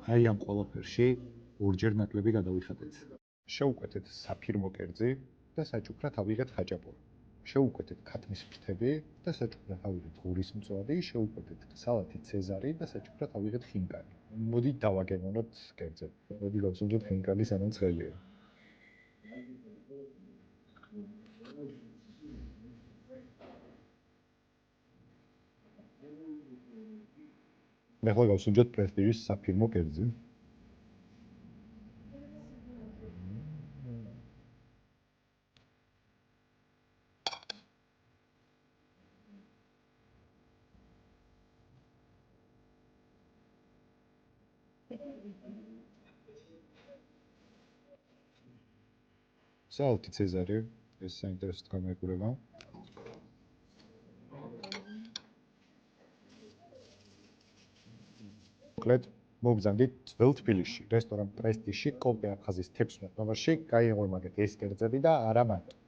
აი ამ ყველაფერში ორჯერ ნაკლები გადავიხადეთ. შევუკვეთეთ საფირმო კერძი და საჩუქრად ავიღეთ ხაჭაპური. შევუკვეთეთ ქათმის ფრთები და საჩუქრად ავიღეთ ღურის მწვადი, შევუკვეთეთ სალათი ცეზარი და საჩუქრად ავიღეთ ხინკალი. მოდით დავაგემოვნოთ კერძები. მოდი გავსუნჯოთ ხინკალი სანამ ცხელია. ახლა გავსუნჯოთ პრესტიჟის საფირმო კერძი. სალათი ცეზარი, ეს საინტერესო გამეგურება. მოკლედ, მოგზავნით ძველ თბილისში, რესტორან პრესტიჟში, კოლტე აფხაზის 16 ნომერში, გაიღვიმაგეთ ეს კერძები და არა მარტო.